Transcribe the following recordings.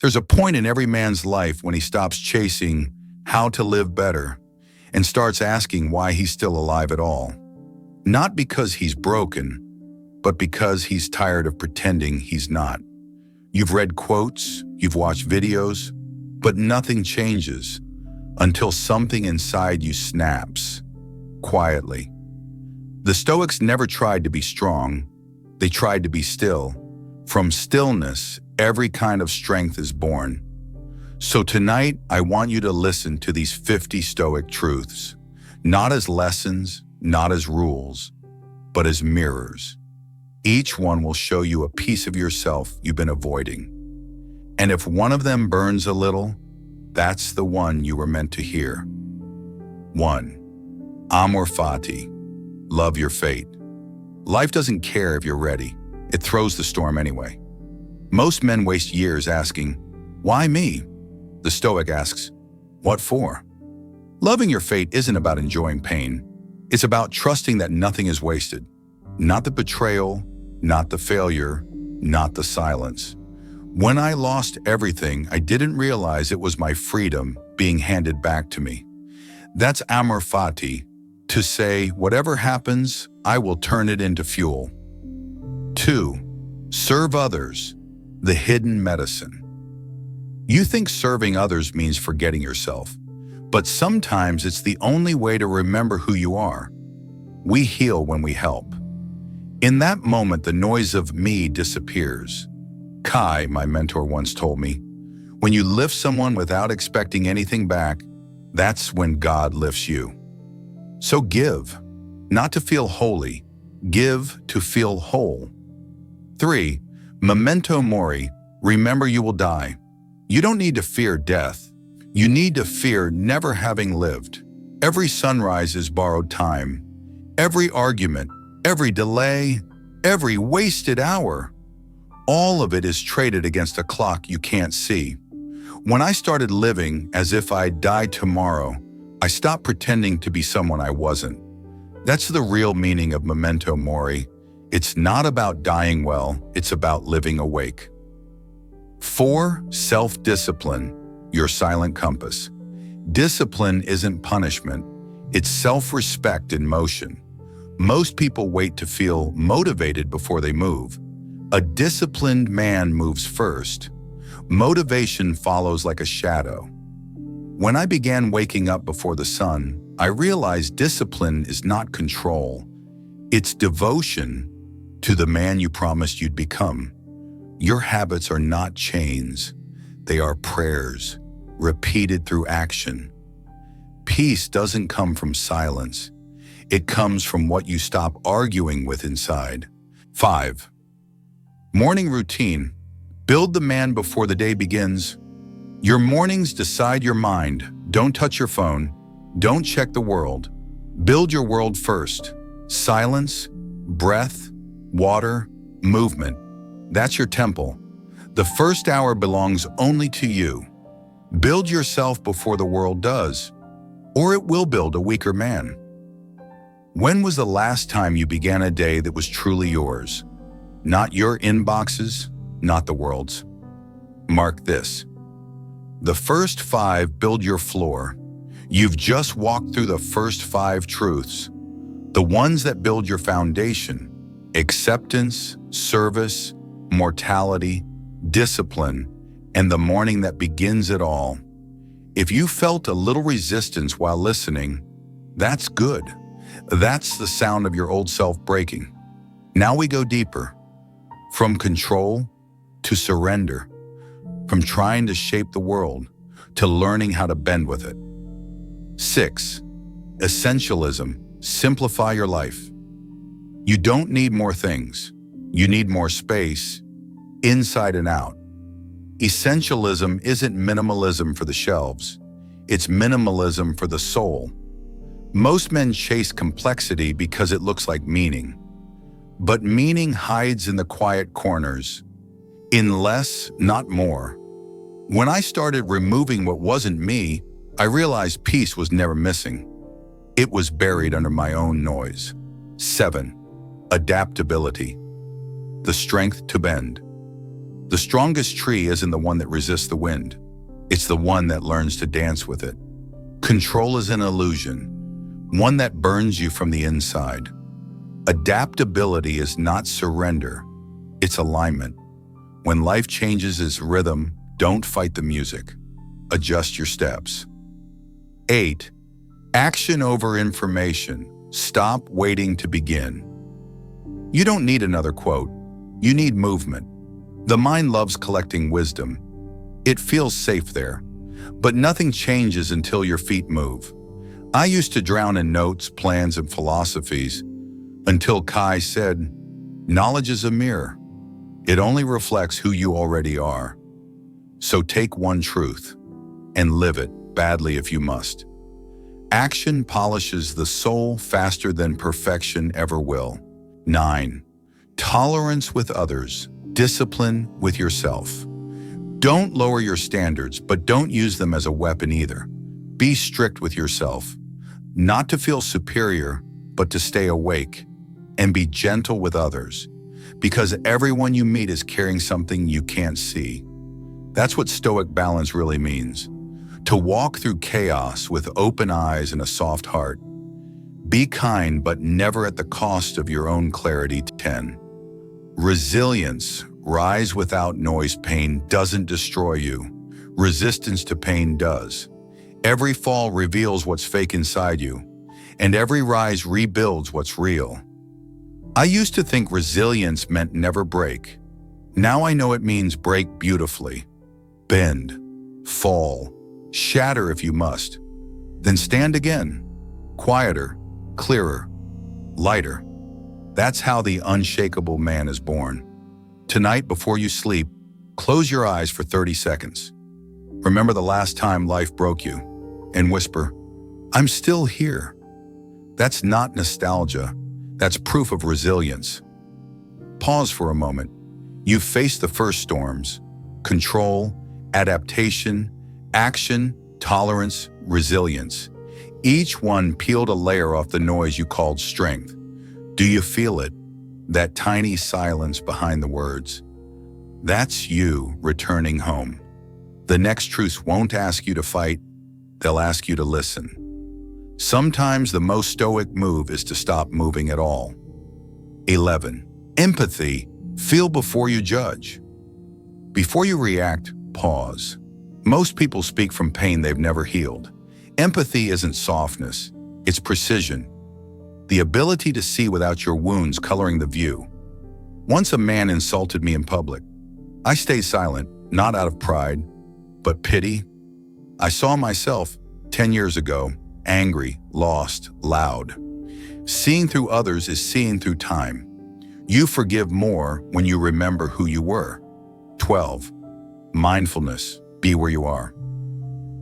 There's a point in every man's life when he stops chasing how to live better and starts asking why he's still alive at all. Not because he's broken, but because he's tired of pretending he's not. You've read quotes, you've watched videos, but nothing changes until something inside you snaps, quietly. The Stoics never tried to be strong, they tried to be still. From stillness, every kind of strength is born. So tonight, I want you to listen to these 50 Stoic truths, not as lessons, not as rules, but as mirrors. Each one will show you a piece of yourself you've been avoiding. And if one of them burns a little, that's the one you were meant to hear. 1. Amor fati. Love your fate. Life doesn't care if you're ready. It throws the storm anyway. Most men waste years asking, why me? The Stoic asks, what for? Loving your fate isn't about enjoying pain. It's about trusting that nothing is wasted. Not the betrayal, not the failure, not the silence. When I lost everything, I didn't realize it was my freedom being handed back to me. That's amor fati, to say, whatever happens, I will turn it into fuel. 2. Serve others, the hidden medicine. You think serving others means forgetting yourself, but sometimes it's the only way to remember who you are. We heal when we help. In that moment, the noise of me disappears. Kai, my mentor, once told me, when you lift someone without expecting anything back, that's when God lifts you. So give, not to feel holy, give to feel whole. 3. Memento mori, remember you will die. You don't need to fear death. You need to fear never having lived. Every sunrise is borrowed time. Every argument, every delay, every wasted hour, all of it is traded against a clock you can't see. When I started living as if I'd die tomorrow, I stopped pretending to be someone I wasn't. That's the real meaning of memento mori. It's not about dying well, it's about living awake. 4. Self-discipline, your silent compass. Discipline isn't punishment, it's self-respect in motion. Most people wait to feel motivated before they move. A disciplined man moves first. Motivation follows like a shadow. When I began waking up before the sun, I realized discipline is not control. It's devotion to the man you promised you'd become. Your habits are not chains. They are prayers, repeated through action. Peace doesn't come from silence. It comes from what you stop arguing with inside. 5. Morning routine. Build the man before the day begins. Your mornings decide your mind. Don't touch your phone. Don't check the world. Build your world first. Silence, breath, water, movement. That's your temple. The first hour belongs only to you. Build yourself before the world does, or it will build a weaker man. When was the last time you began a day that was truly yours? Not your inboxes, not the world's. Mark this. The first 5 build your floor. You've just walked through the first 5 truths. The ones that build your foundation: acceptance, service, mortality, discipline, and the morning that begins it all. If you felt a little resistance while listening, that's good. That's the sound of your old self breaking. Now we go deeper. From control to surrender. From trying to shape the world to learning how to bend with it. 6. Essentialism. Simplify your life. You don't need more things. You need more space, inside and out. Essentialism isn't minimalism for the shelves. It's minimalism for the soul. Most men chase complexity because it looks like meaning. But meaning hides in the quiet corners. In less, not more. When I started removing what wasn't me, I realized peace was never missing. It was buried under my own noise. 7. Adaptability. The strength to bend. The strongest tree isn't the one that resists the wind. It's the one that learns to dance with it. Control is an illusion, one that burns you from the inside. Adaptability is not surrender, it's alignment. When life changes its rhythm, don't fight the music. Adjust your steps. 8. Action over information. Stop waiting to begin. You don't need another quote. You need movement. The mind loves collecting wisdom. It feels safe there. But nothing changes until your feet move. I used to drown in notes, plans, and philosophies until Kai said, "Knowledge is a mirror. It only reflects who you already are. So take one truth and live it badly if you must." Action polishes the soul faster than perfection ever will. 9. Tolerance with others. Discipline with yourself. Don't lower your standards, but don't use them as a weapon either. Be strict with yourself, not to feel superior, but to stay awake. And be gentle with others, because everyone you meet is carrying something you can't see. That's what Stoic balance really means. To walk through chaos with open eyes and a soft heart. Be kind, but never at the cost of your own clarity. 10. Resilience. Rise without noise. Pain doesn't destroy you. Resistance to pain does. Every fall reveals what's fake inside you, and every rise rebuilds what's real. I used to think resilience meant never break. Now I know it means break beautifully. Bend, fall, shatter if you must. Then stand again. Quieter, clearer, lighter. That's how the unshakable man is born. Tonight, before you sleep, close your eyes for 30 seconds. Remember the last time life broke you, and whisper, "I'm still here." That's not nostalgia. That's proof of resilience. Pause for a moment. You've faced the first storms: control, adaptation, action, tolerance, resilience. Each one peeled a layer off the noise you called strength. Do you feel it? That tiny silence behind the words. That's you returning home. The next truths won't ask you to fight, they'll ask you to listen. Sometimes the most stoic move is to stop moving at all. 11. Empathy. Feel before you judge. Before you react, pause. Most people speak from pain they've never healed. Empathy isn't softness, it's precision. The ability to see without your wounds coloring the view. Once a man insulted me in public. I stayed silent, not out of pride, but pity. I saw myself 10 years ago, angry, lost, loud. Seeing through others is seeing through time. You forgive more when you remember who you were. 12. Mindfulness. Be where you are.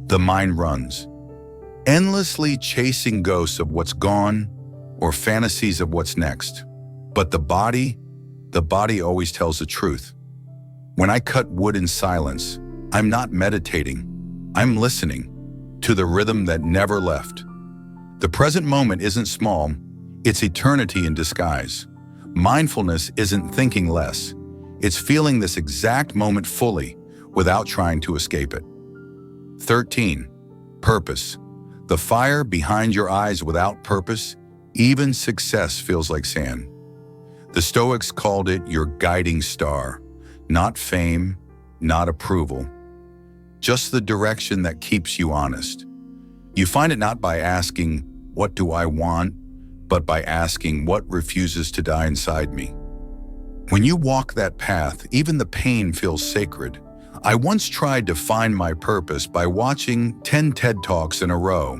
The mind runs, endlessly chasing ghosts of what's gone or fantasies of what's next. But the body always tells the truth. When I cut wood in silence, I'm not meditating, I'm listening to the rhythm that never left. The present moment isn't small, it's eternity in disguise. Mindfulness isn't thinking less, it's feeling this exact moment fully without trying to escape it. 13. Purpose. The fire behind your eyes. Without purpose, even success feels like sand. The Stoics called it your guiding star, not fame, not approval, just the direction that keeps you honest. You find it not by asking, "What do I want?" but by asking, "What refuses to die inside me?" When you walk that path, even the pain feels sacred. I once tried to find my purpose by watching 10 TED Talks in a row.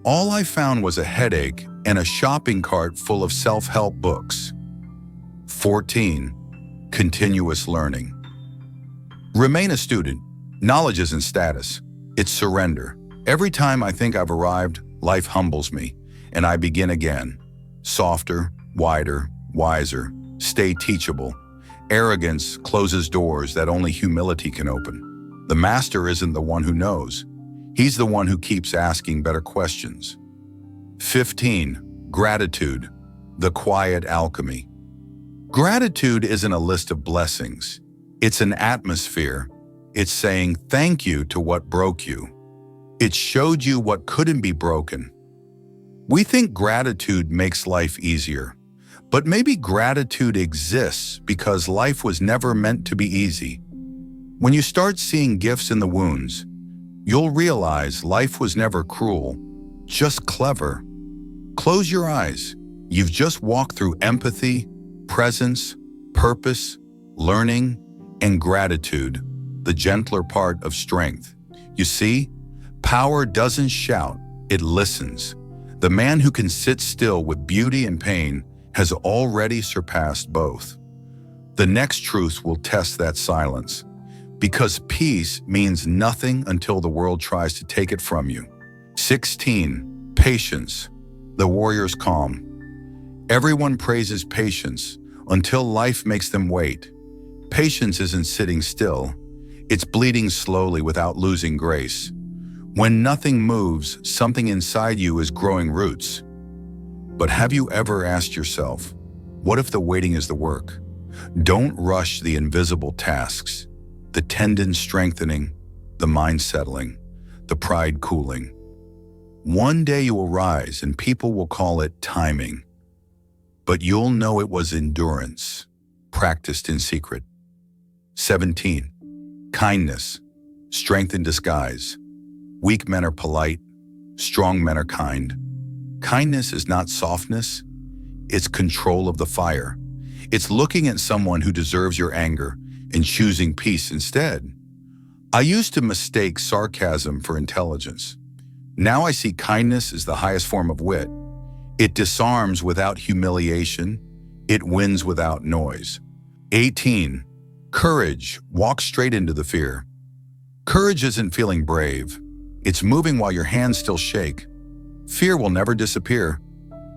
All I found was a headache and a shopping cart full of self-help books. 14. Continuous learning. Remain a student. Knowledge isn't status, it's surrender. Every time I think I've arrived, life humbles me, and I begin again. Softer, wider, wiser. Stay teachable. Arrogance closes doors that only humility can open. The master isn't the one who knows. He's the one who keeps asking better questions. 15. Gratitude. The quiet alchemy. Gratitude isn't a list of blessings. It's an atmosphere. It's saying thank you to what broke you. It showed you what couldn't be broken. We think gratitude makes life easier, but maybe gratitude exists because life was never meant to be easy. When you start seeing gifts in the wounds, you'll realize life was never cruel, just clever. Close your eyes. You've just walked through empathy, presence, purpose, learning, and gratitude, the gentler part of strength. You see, power doesn't shout, it listens. The man who can sit still with beauty and pain has already surpassed both. The next truth will test that silence, because peace means nothing until the world tries to take it from you. 16. Patience, the warrior's calm. Everyone praises patience until life makes them wait. Patience isn't sitting still, it's bleeding slowly without losing grace. When nothing moves, something inside you is growing roots. But have you ever asked yourself, what if the waiting is the work? Don't rush the invisible tasks, the tendons strengthening, the mind settling, the pride cooling. One day you will rise and people will call it timing, but you'll know it was endurance, practiced in secret. 17. Kindness, strength in disguise. Weak men are polite, strong men are kind. Kindness is not softness, it's control of the fire. It's looking at someone who deserves your anger and choosing peace instead. I used to mistake sarcasm for intelligence. Now I see kindness as the highest form of wit. It disarms without humiliation. It wins without noise. 18. Courage, walk straight into the fear. Courage isn't feeling brave. It's moving while your hands still shake. Fear will never disappear.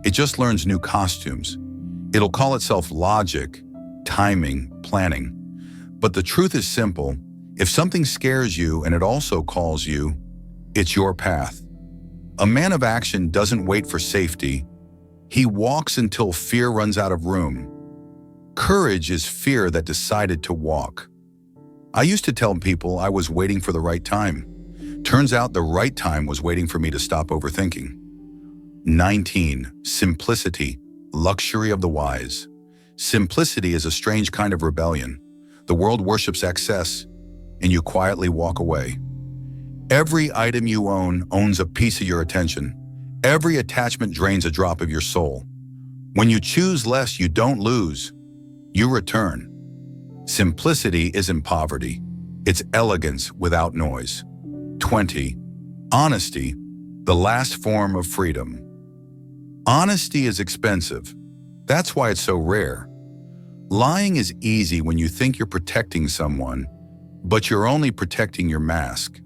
It just learns new costumes. It'll call itself logic, timing, planning. But the truth is simple. If something scares you and it also calls you, it's your path. A man of action doesn't wait for safety. He walks until fear runs out of room. Courage is fear that decided to walk. I used to tell people I was waiting for the right time. Turns out the right time was waiting for me to stop overthinking. 19. Simplicity, luxury of the wise. Simplicity is a strange kind of rebellion. The world worships excess, and you quietly walk away. Every item you own owns a piece of your attention. Every attachment drains a drop of your soul. When you choose less, you don't lose, you return. Simplicity isn't poverty. It's elegance without noise. 20. Honesty, the last form of freedom. Honesty is expensive. That's why it's so rare. Lying is easy when you think you're protecting someone, but you're only protecting your mask.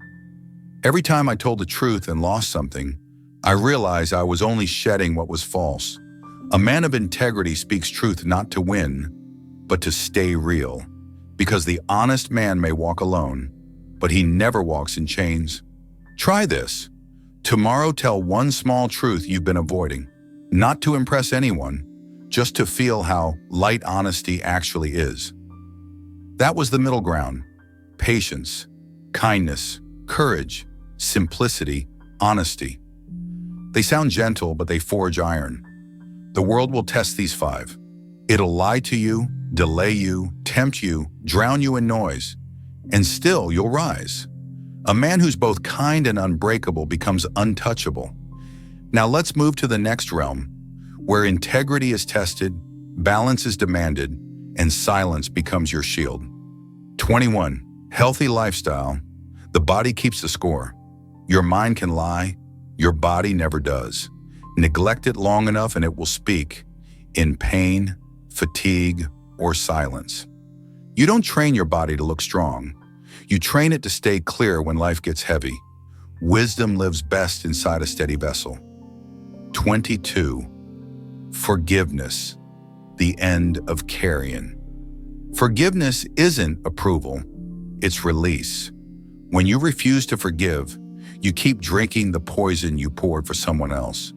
Every time I told the truth and lost something, I realized I was only shedding what was false. A man of integrity speaks truth not to win, but to stay real. Because the honest man may walk alone, but he never walks in chains. Try this. Tomorrow tell one small truth you've been avoiding, not to impress anyone, just to feel how light honesty actually is. That was the middle ground. Patience, kindness, courage, simplicity, honesty. They sound gentle, but they forge iron. The world will test these 5. It'll lie to you, delay you, tempt you, drown you in noise, and still you'll rise. A man who's both kind and unbreakable becomes untouchable. Now let's move to the next realm, where integrity is tested, balance is demanded, and silence becomes your shield. 21. Healthy lifestyle. The body keeps the score. Your mind can lie, your body never does. Neglect it long enough and it will speak, in pain, fatigue, or silence. You don't train your body to look strong. You train it to stay clear when life gets heavy. Wisdom lives best inside a steady vessel. 22. Forgiveness, the end of carrion. Forgiveness isn't approval, it's release. When you refuse to forgive, you keep drinking the poison you poured for someone else.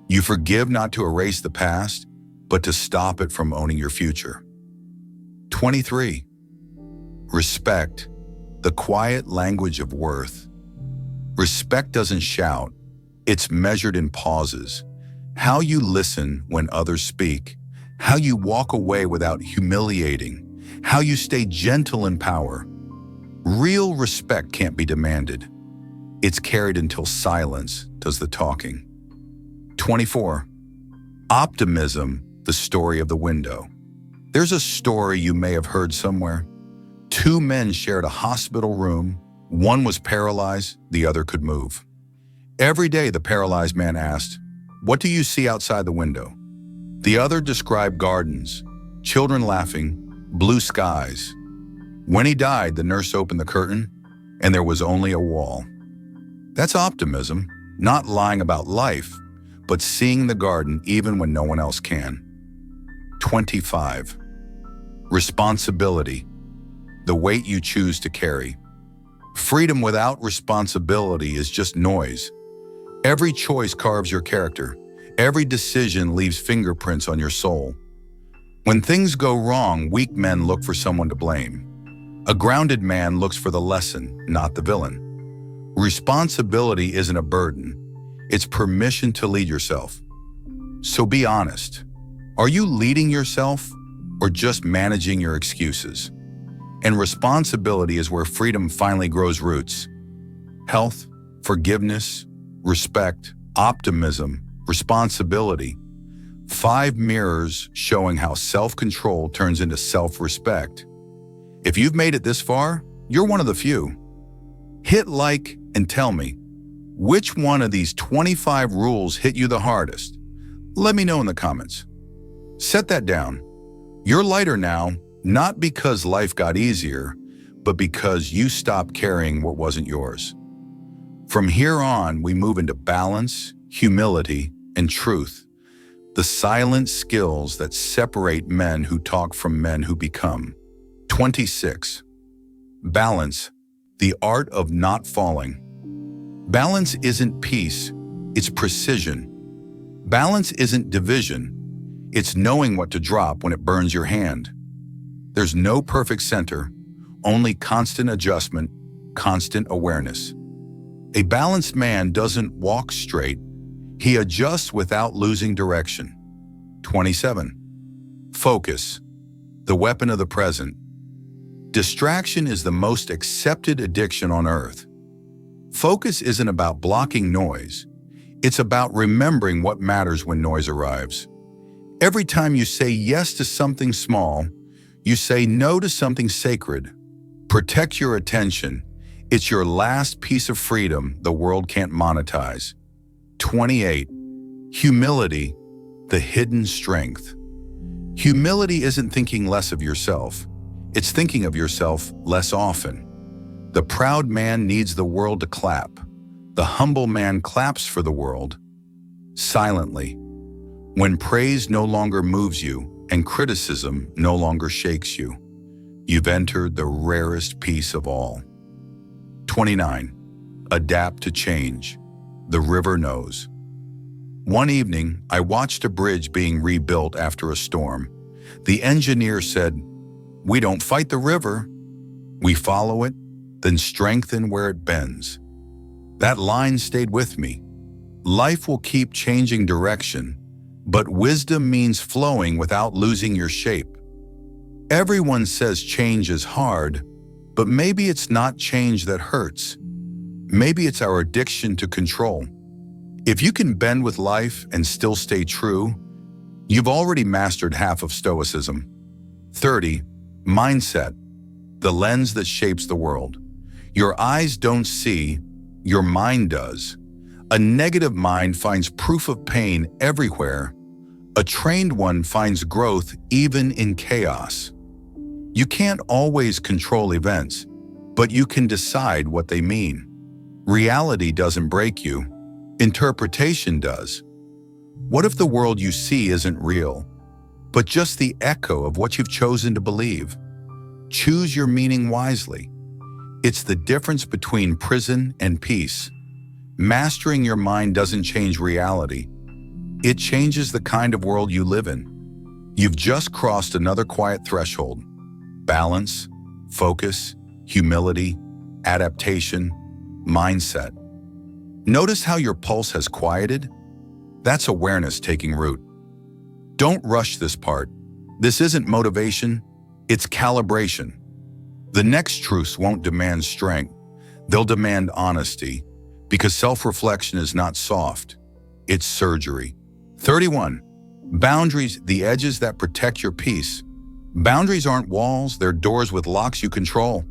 You forgive not to erase the past, but to stop it from owning your future. 23. Respect, the quiet language of worth. Respect doesn't shout, it's measured in pauses. How you listen when others speak, how you walk away without humiliating, how you stay gentle in power. Real respect can't be demanded. It's carried until silence does the talking. 24. Optimism, the story of the window. There's a story you may have heard somewhere. Two men shared a hospital room. One was paralyzed, the other could move. Every day the paralyzed man asked, "What do you see outside the window?" The other described gardens, children laughing, blue skies. When he died, the nurse opened the curtain, and there was only a wall. That's optimism, not lying about life, but seeing the garden even when no one else can. 25. Responsibility, the weight you choose to carry. Freedom without responsibility is just noise. Every choice carves your character. Every decision leaves fingerprints on your soul. When things go wrong, weak men look for someone to blame. A grounded man looks for the lesson, not the villain. Responsibility isn't a burden. It's permission to lead yourself. So be honest. Are you leading yourself or just managing your excuses? And responsibility is where freedom finally grows roots. Health, forgiveness, respect, optimism, responsibility. 5 mirrors showing how self-control turns into self-respect. If you've made it this far, you're one of the few. Hit like and tell me, which one of these 25 rules hit you the hardest? Let me know in the comments. Set that down. You're lighter now, not because life got easier, but because you stopped carrying what wasn't yours. From here on, we move into balance, humility, and truth, the silent skills that separate men who talk from men who become. 26. Balance, the art of not falling. Balance isn't peace, it's precision. Balance isn't division, it's knowing what to drop when it burns your hand. There's no perfect center, only constant adjustment, constant awareness. A balanced man doesn't walk straight, he adjusts without losing direction. 27. Focus, the weapon of the present. Distraction is the most accepted addiction on earth. Focus isn't about blocking noise, it's about remembering what matters when noise arrives. Every time you say yes to something small, you say no to something sacred. Protect your attention. It's your last piece of freedom the world can't monetize. 28. Humility, the hidden strength. Humility isn't thinking less of yourself. It's thinking of yourself less often. The proud man needs the world to clap. The humble man claps for the world, silently. When praise no longer moves you and criticism no longer shakes you, you've entered the rarest piece of all. 29. Adapt to change. The river knows. One evening, I watched a bridge being rebuilt after a storm. The engineer said, "We don't fight the river. We follow it, then strengthen where it bends." That line stayed with me. Life will keep changing direction, but wisdom means flowing without losing your shape. Everyone says change is hard, but maybe it's not change that hurts. Maybe it's our addiction to control. If you can bend with life and still stay true, you've already mastered half of Stoicism. 30. Mindset, the lens that shapes the world. Your eyes don't see, your mind does. A negative mind finds proof of pain everywhere. A trained one finds growth even in chaos. You can't always control events, but you can decide what they mean. Reality doesn't break you. Interpretation does. What if the world you see isn't real, but just the echo of what you've chosen to believe? Choose your meaning wisely. It's the difference between prison and peace. Mastering your mind doesn't change reality. It changes the kind of world you live in. You've just crossed another quiet threshold. Balance, focus, humility, adaptation, mindset. Notice how your pulse has quieted? That's awareness taking root. Don't rush this part. This isn't motivation, it's calibration. The next truths won't demand strength. They'll demand honesty, because self-reflection is not soft, it's surgery. 31. Boundaries, the edges that protect your peace. Boundaries aren't walls, they're doors with locks you control.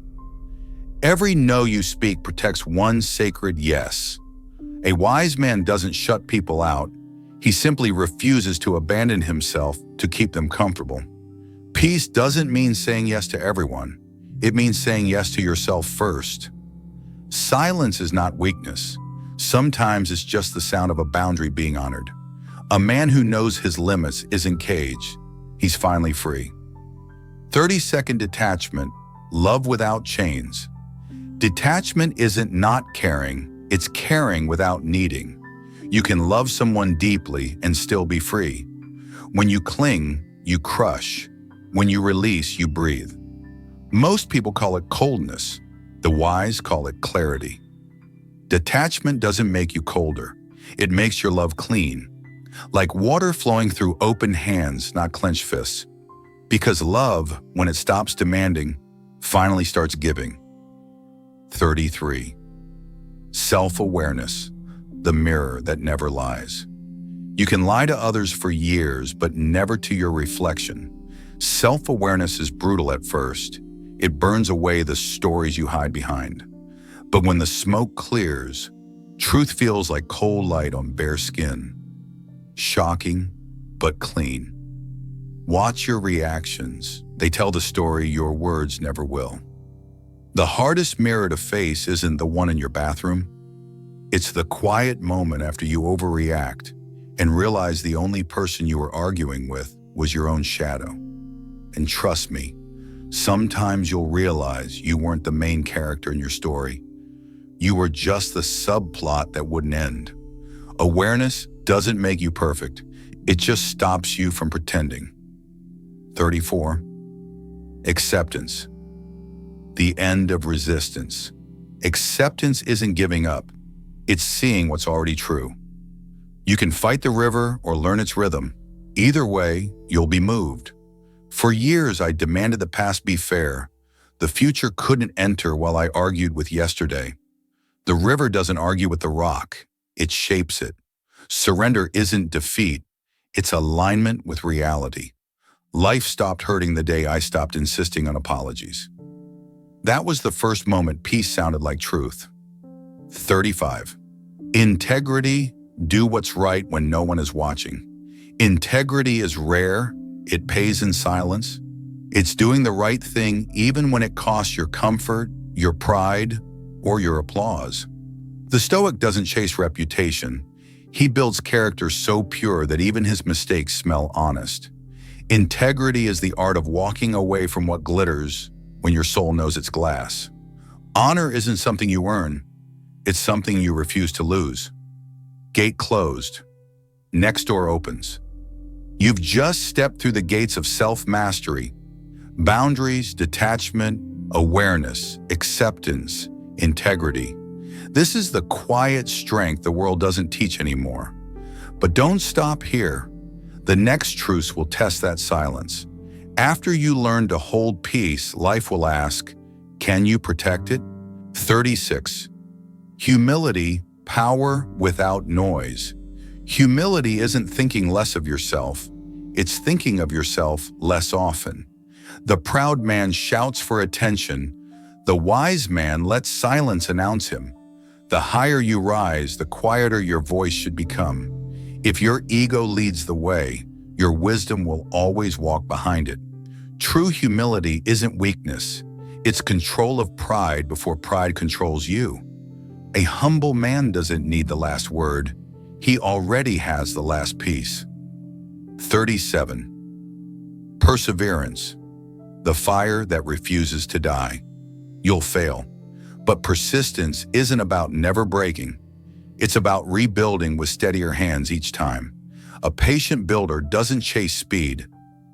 Every no you speak protects one sacred yes. A wise man doesn't shut people out. He simply refuses to abandon himself to keep them comfortable. Peace doesn't mean saying yes to everyone. It means saying yes to yourself first. Silence is not weakness. Sometimes it's just the sound of a boundary being honored. A man who knows his limits isn't caged. He's finally free. 30-second detachment, love without chains. Detachment isn't not caring, it's caring without needing. You can love someone deeply and still be free. When you cling, you crush. When you release, you breathe. Most people call it coldness. The wise call it clarity. Detachment doesn't make you colder. It makes your love clean. Like water flowing through open hands, not clenched fists. Because love, when it stops demanding, finally starts giving. 33. Self-awareness, the mirror that never lies. You can lie to others for years, but never to your reflection. Self-awareness is brutal at first. It burns away the stories you hide behind. But when the smoke clears, truth feels like cold light on bare skin. Shocking, but clean. Watch your reactions. They tell the story your words never will. The hardest mirror to face isn't the one in your bathroom. It's the quiet moment after you overreact and realize the only person you were arguing with was your own shadow. And trust me, sometimes you'll realize you weren't the main character in your story. You were just the subplot that wouldn't end. Awareness doesn't make you perfect. It just stops you from pretending. 34. Acceptance. The end of resistance. Acceptance isn't giving up. It's seeing what's already true. You can fight the river or learn its rhythm. Either way, you'll be moved. For years, I demanded the past be fair. The future couldn't enter while I argued with yesterday. The river doesn't argue with the rock. It shapes it. Surrender isn't defeat. It's alignment with reality. Life stopped hurting the day I stopped insisting on apologies. That was the first moment peace sounded like truth. 35. Integrity, do what's right when no one is watching. Integrity is rare. It pays in silence. It's doing the right thing even when it costs your comfort, your pride, or your applause. The Stoic doesn't chase reputation. He builds character so pure that even his mistakes smell honest. Integrity is the art of walking away from what glitters when your soul knows it's glass. Honor isn't something you earn. It's something you refuse to lose. Gate closed. Next door opens. You've just stepped through the gates of self-mastery. Boundaries, detachment, awareness, acceptance, integrity. This is the quiet strength the world doesn't teach anymore. But don't stop here. The next truce will test that silence. After you learn to hold peace, life will ask, can you protect it? 36. Humility, power without noise. Humility isn't thinking less of yourself. It's thinking of yourself less often. The proud man shouts for attention. The wise man lets silence announce him. The higher you rise, the quieter your voice should become. If your ego leads the way, your wisdom will always walk behind it. True humility isn't weakness. It's control of pride before pride controls you. A humble man doesn't need the last word. He already has the last piece. 37. Perseverance. The fire that refuses to die. You'll fail. But persistence isn't about never breaking. It's about rebuilding with steadier hands each time. A patient builder doesn't chase speed.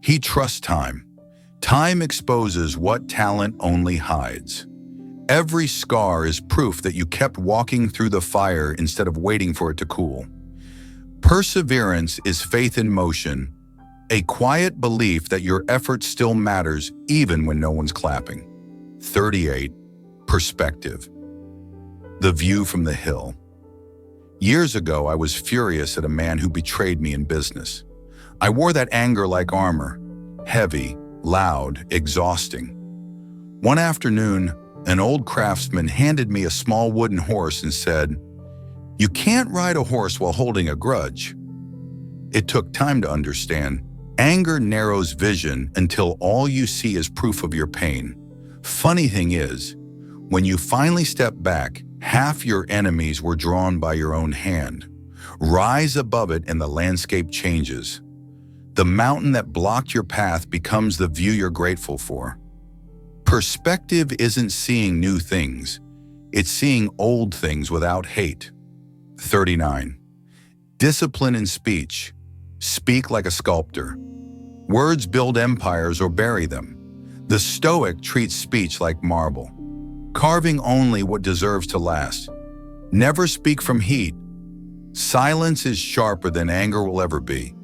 He trusts time. Time exposes what talent only hides. Every scar is proof that you kept walking through the fire instead of waiting for it to cool. Perseverance is faith in motion, a quiet belief that your effort still matters even when no one's clapping. 38. Perspective. The view from the hill. Years ago, I was furious at a man who betrayed me in business. I wore that anger like armor, heavy, loud, exhausting. One afternoon, an old craftsman handed me a small wooden horse and said, "You can't ride a horse while holding a grudge." It took time to understand. Anger narrows vision until all you see is proof of your pain. Funny thing is, when you finally step back, half your enemies were drawn by your own hand. Rise above it and the landscape changes. The mountain that blocked your path becomes the view you're grateful for. Perspective isn't seeing new things. It's seeing old things without hate. 39. Discipline in speech. Speak like a sculptor. Words build empires or bury them. The Stoic treats speech like marble, carving only what deserves to last. Never speak from heat. Silence is sharper than anger will ever be.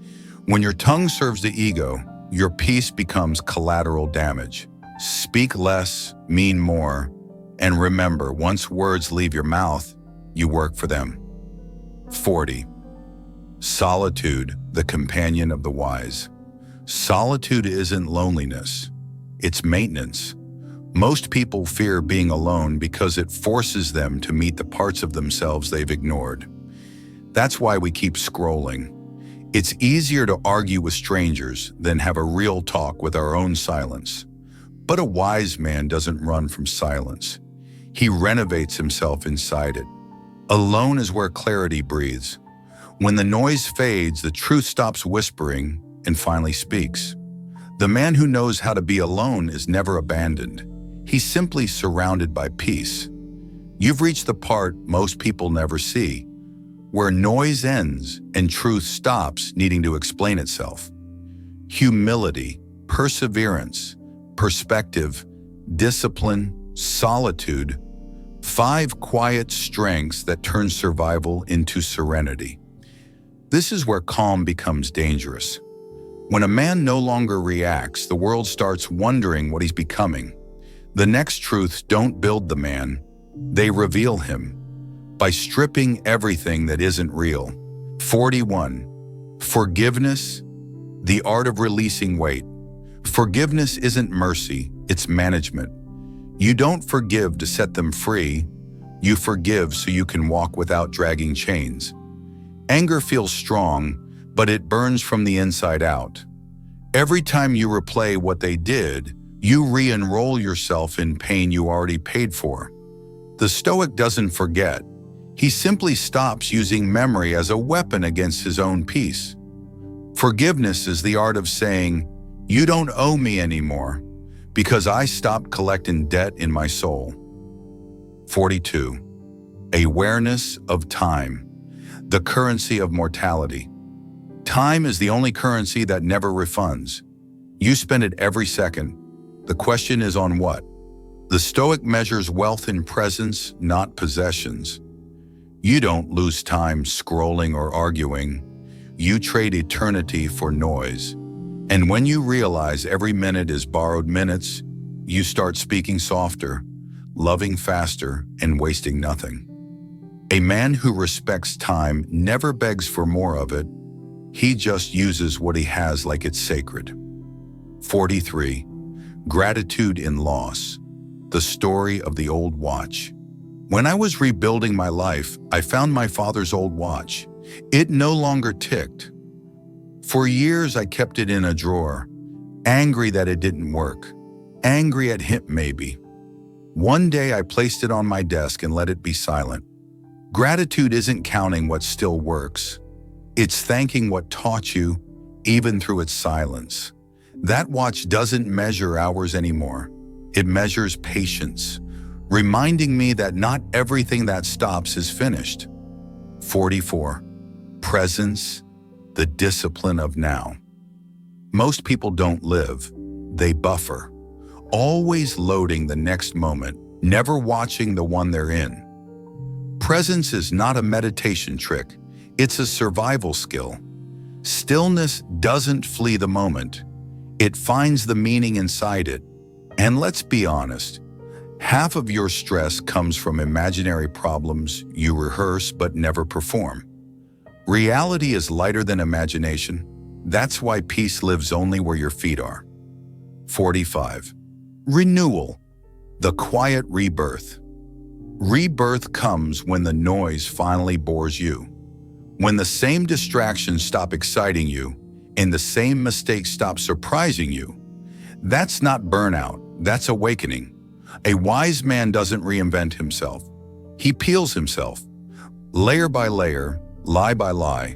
When your tongue serves the ego, your peace becomes collateral damage. Speak less, mean more, and remember, once words leave your mouth, you work for them. 40. Solitude, the companion of the wise. Solitude isn't loneliness, it's maintenance. Most people fear being alone because it forces them to meet the parts of themselves they've ignored. That's why we keep scrolling. It's easier to argue with strangers than have a real talk with our own silence. But a wise man doesn't run from silence. He renovates himself inside it. Alone is where clarity breathes. When the noise fades, the truth stops whispering and finally speaks. The man who knows how to be alone is never abandoned. He's simply surrounded by peace. You've reached the part most people never see, where noise ends and truth stops needing to explain itself. Humility, perseverance, perspective, discipline, solitude, 5 quiet strengths that turn survival into serenity. This is where calm becomes dangerous. When a man no longer reacts, the world starts wondering what he's becoming. The next truths don't build the man, they reveal him by stripping everything that isn't real. 41. Forgiveness, the art of releasing weight. Forgiveness isn't mercy, it's management. You don't forgive to set them free, you forgive so you can walk without dragging chains. Anger feels strong, but it burns from the inside out. Every time you replay what they did, you re-enroll yourself in pain you already paid for. The Stoic doesn't forget. He simply stops using memory as a weapon against his own peace. Forgiveness is the art of saying, "You don't owe me anymore, because I stopped collecting debt in my soul." 42. Awareness of time, the currency of mortality. Time is the only currency that never refunds. You spend it every second. The question is on what? The Stoic measures wealth in presence, not possessions. You don't lose time scrolling or arguing. You trade eternity for noise. And when you realize every minute is borrowed minutes, you start speaking softer, loving faster, and wasting nothing. A man who respects time never begs for more of it. He just uses what he has like it's sacred. 43. Gratitude in loss, the story of the old watch. When I was rebuilding my life, I found my father's old watch. It no longer ticked. For years, I kept it in a drawer, angry that it didn't work, angry at him maybe. One day, I placed it on my desk and let it be silent. Gratitude isn't counting what still works. It's thanking what taught you, even through its silence. That watch doesn't measure hours anymore. It measures patience, reminding me that not everything that stops is finished. 44. Presence, the discipline of now. Most people don't live, they buffer, always loading the next moment, never watching the one they're in. Presence is not a meditation trick, it's a survival skill. Stillness doesn't flee the moment, it finds the meaning inside it. And let's be honest, half of your stress comes from imaginary problems you rehearse but never perform. Reality is lighter than imagination. That's why peace lives only where your feet are. 45. Renewal, the quiet rebirth. Rebirth comes when the noise finally bores you. When the same distractions stop exciting you and the same mistakes stop surprising you. That's not burnout, that's awakening. A wise man doesn't reinvent himself. He peels himself, layer by layer, lie by lie.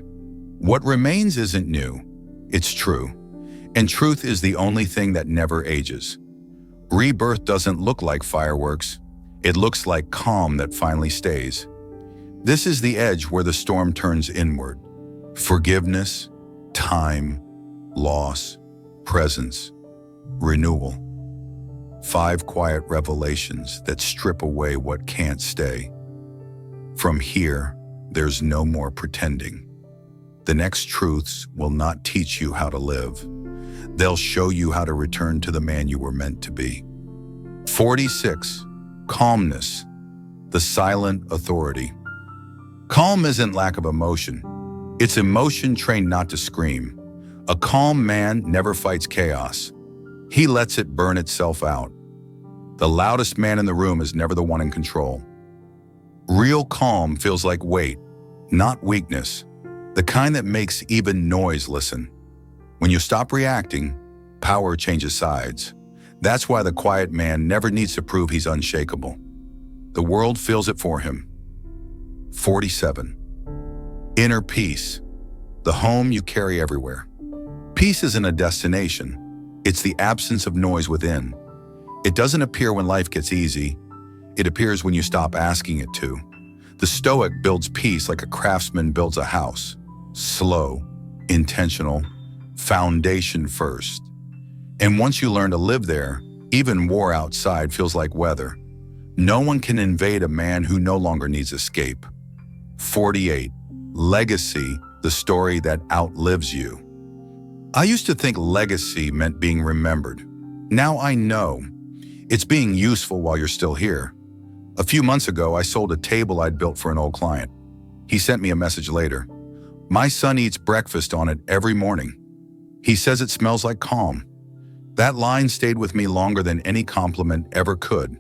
What remains isn't new, it's true. And truth is the only thing that never ages. Rebirth doesn't look like fireworks. It looks like calm that finally stays. This is the edge where the storm turns inward. Forgiveness, time, loss, presence, renewal. 5 quiet revelations that strip away what can't stay. From here, there's no more pretending. The next truths will not teach you how to live. They'll show you how to return to the man you were meant to be. 46. Calmness, the silent authority. Calm isn't lack of emotion. It's emotion trained not to scream. A calm man never fights chaos. He lets it burn itself out. The loudest man in the room is never the one in control. Real calm feels like weight, not weakness. The kind that makes even noise listen. When you stop reacting, power changes sides. That's why the quiet man never needs to prove he's unshakable. The world feels it for him. 47. Inner peace, the home you carry everywhere. Peace isn't a destination. It's the absence of noise within. It doesn't appear when life gets easy. It appears when you stop asking it to. The Stoic builds peace like a craftsman builds a house. Slow, intentional, foundation first. And once you learn to live there, even war outside feels like weather. No one can invade a man who no longer needs escape. 48. Legacy, the story that outlives you. I used to think legacy meant being remembered. Now I know. It's being useful while you're still here. A few months ago, I sold a table I'd built for an old client. He sent me a message later. My son eats breakfast on it every morning. He says it smells like calm. That line stayed with me longer than any compliment ever could.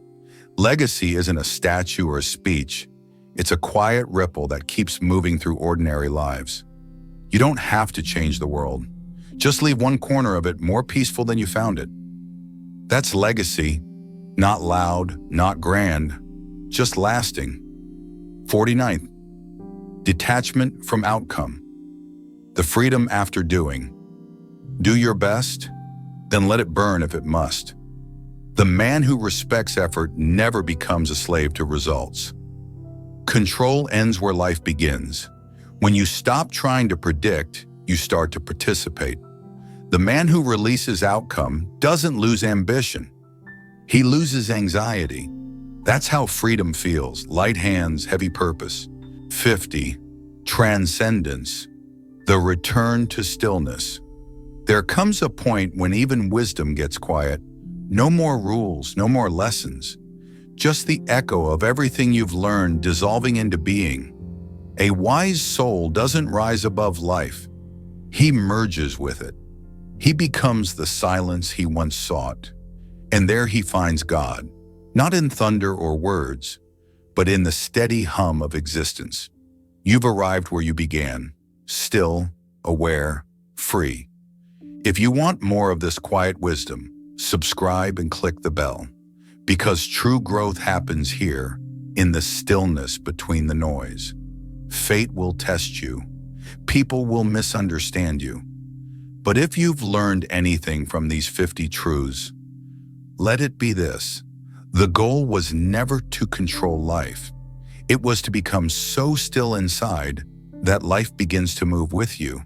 Legacy isn't a statue or a speech. It's a quiet ripple that keeps moving through ordinary lives. You don't have to change the world. Just leave one corner of it more peaceful than you found it. That's legacy, not loud, not grand, just lasting. 49th. Detachment from outcome. The freedom after doing. Do your best, then let it burn if it must. The man who respects effort never becomes a slave to results. Control ends where life begins. When you stop trying to predict, you start to participate. The man who releases outcome doesn't lose ambition. He loses anxiety. That's how freedom feels, light hands, heavy purpose. 50. Transcendence, the return to stillness. There comes a point when even wisdom gets quiet. No more rules, no more lessons. Just the echo of everything you've learned dissolving into being. A wise soul doesn't rise above life. He merges with it. He becomes the silence he once sought. And there he finds God, not in thunder or words, but in the steady hum of existence. You've arrived where you began, still, aware, free. If you want more of this quiet wisdom, subscribe and click the bell, because true growth happens here, in the stillness between the noise. Fate will test you. People will misunderstand you. But if you've learned anything from these 50 truths, let it be this. The goal was never to control life. It was to become so still inside that life begins to move with you.